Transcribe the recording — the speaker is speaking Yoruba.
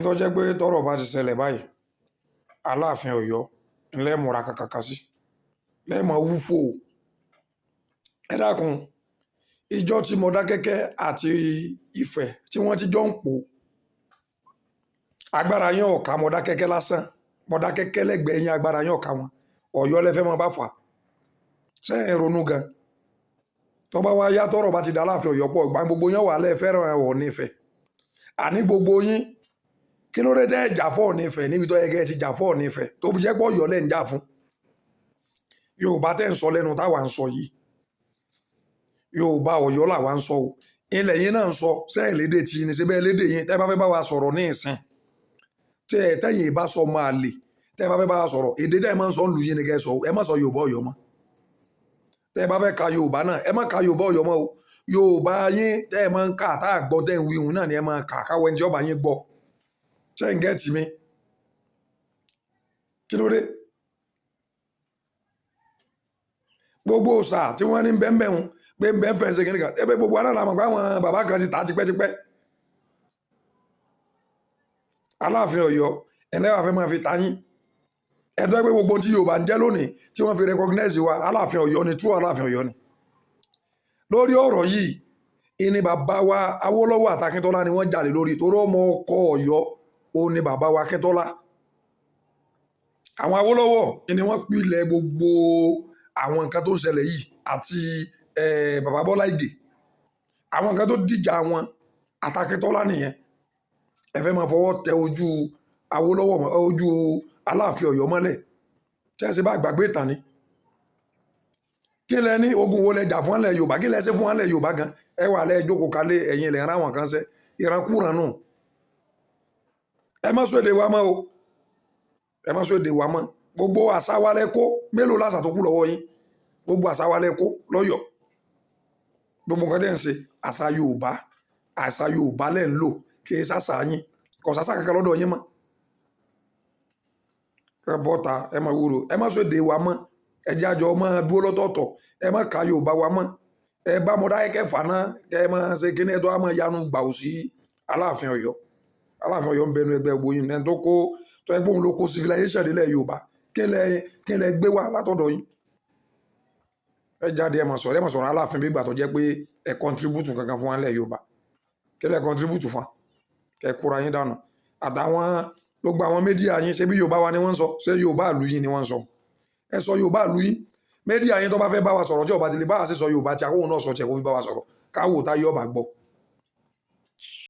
tó jẹ́ pé tọ́rọ̀ bá ti ṣẹlẹ̀ báyìí Aláàfin Ọ̀yọ́ ńlẹ́ múra kàkàkà sí lẹ́ẹ̀mọ́ wúfò. Ẹ dákun, ìjọ tí Mọdákẹ́kẹ́ àti Ifẹ̀ tí wọ́n ti jọ ń pò agbára yín ò ká Mọdákẹ́kẹ́ lásán, Mọdákẹ́kẹ́ lẹ́gbẹ̀ẹ́ yín agbára yín ò ká wọn, Ọ̀yọ́ lẹ́fẹ́ mọ́ bá fà á. Sẹ́yìn ronú gan tó bá wá yá tọ́rọ̀ bá ti dá Aláàfin Ọ̀yọ́ pọ̀ gbá gbogbo yín wà lẹ́ẹ̀ fẹ́ràn Ọọ̀ni Ifẹ̀. Àní gbogbo yín kí ló dé tẹ́ jà fún Ọọ̀ni Ifẹ̀ níbi tó yẹ kẹ́ ẹ ti jà fún Ọọ̀ni Ifẹ̀ tó jẹ́ pé Ọ̀yọ́ lẹ́ ń jà fún. Yorùbá tẹ́ ń sọ lẹ́nu táwa ń sọ yìí, Yorùbá Ọ̀yọ́ làwa ń sọ o, ilẹ̀ yín náà ń sọ sẹ́yìn lédè tí ní síbẹ̀ lédè yín tẹ́ bá fẹ́ bá wa sọ̀rọ̀ ní ìsìn tẹ́yìn ìbá sọ máa lè tẹ́ bá fẹ́ bá wa sọ̀rọ̀ èdè tẹ́ ẹ máa ń sọ ń lu yín ni kẹ́ sọ ẹ má sọ Yorùbá Ọ̀yọ́ mọ́. Tẹ́ bá fẹ́ ka Yorùbá náà ẹ má ka Yorùbá Ọ̀yọ́ mọ́ o, Yorùbá yín tẹ́ ẹ máa ń kà tá àgbọ̀n tẹ́ ń wí òun náà ni ẹ máa kà káwọ́ ẹni tí ọba yín gbọ́. Sẹ́yìn gẹ́ẹ̀tì mi kí ló dé? Gbogbo òòṣà tí wọ́n ní bẹ́ẹ̀ bẹ́ẹ̀ pé ń bẹ́ẹ̀ fẹ́ ṣe kí nìkan ẹgbẹ́ gbogbo aláàmọ̀ pé àwọn bàbá kan ti tà tipẹ́tipẹ́. Aláàfin Ọ̀yọ́ ẹlẹ́wà fẹ́ máa fi ta yín ẹ̀dọ́ pé gbogbo tí Yorùbá ń jẹ́ lónìí tí wọ́n fi recognize wa Aláàfin Ọ̀yọ́ ni true Aláàfin Ọ̀yọ́ ni. Lórí ọ̀rọ̀ yìí ìní bàbá wa Awólọ́wọ̀ àti Akíntọ́lá ni wọ́n jà lé lórí torí ọmọ ọkọ Ọ̀yọ́ ó ní bàbá wa Akíntọ́lá. Àwọn Awólọ́wọ̀ ni wọ́n pilẹ̀ gbogbo àwọn nǹkan tó ń ṣẹlẹ̀ yìí àti bàbá Bọ́lá Ìgè. Àwọn nǹkan tó dìjà wọn àti Akíntọ́lá nìyẹn. Ẹ fẹ́ máa fọwọ́ tẹ ojú Awólọ́wọ̀ ojú Aláàfin Ọ̀yọ́ mọ́lẹ̀ tí ẹ sì bá gbàgbé ìtàn ni. Kí lẹ ní ogun wo lẹ jà fún ilẹ̀ Yorùbá, kí lẹ ṣe fún ilẹ̀ Yorùbá gan? Ẹ wà lẹ jókòó kalẹ̀ ẹ̀yin ilẹ̀ ara wọn kan ṣe ìrankúran nù. Ẹ má sọ èdè wa mọ́ o, ẹ má sọ èdè wa mọ́. Gbogbo àṣà wa lẹ kó, mélòó làṣà tó kù lọ́wọ́ yín? Gbogbo àṣà wa lẹ kó lọ́yọ̀ọ́. Gbogbo nǹkan tẹ́ ń ṣe àṣà Yorùbá lẹ́ ń lò kì í ṣàṣà yín, kò ṣàṣà kankan lọ́dọ̀ yín mọ́. Ẹ bọ́ta ẹ má wúro, ẹ má sọ èdè wa mọ́, ẹ jẹ́ àjọ máa dúró lọ́tọ̀ọ̀tọ̀, ẹ má ka Yorùbá wa mọ́. Ẹ bá Mọdákẹ́kẹ́ fà náà kẹ ẹ máa ṣe kíní ẹ tó á máa yanu gbàù sí Aláàfin Ọ̀yọ́. Aláàfin Ọ̀yọ́ ń bẹnu ẹgbẹ́ gboyin ẹni tó kó tó ẹgbẹ́ òun ló kó civilization nílẹ̀ Yorùbá kí lẹ gbé wá látọ̀dọ̀ yín. Ẹ jáde ẹ má sọ̀rọ̀ Aláàfin bí ìgbà tó jẹ́ pé ẹ contribute kankan fún wa nílẹ̀ Yorùbá. Kí lẹ contribute fún wa? Kẹ kóra yín dànù. Àtàwọn gbogbo àwọn médíà yín ṣe bí Yorùbá wa ni wọ́n ń sọ, ṣé Yorùbá ìlú yín ni wọ́n ń sọ? Ẹ sọ Yorùbá ìlú yín. Médíà yín tó bá fẹ́ bá wa sọ̀rọ̀ tí ọba ti lè bá wa sí sọ Yorùbá tí akóhun náà sọ tí ẹ kó fi bá wa sọ̀rọ̀ káwò tá yọ̀ọ̀bà gbọ́.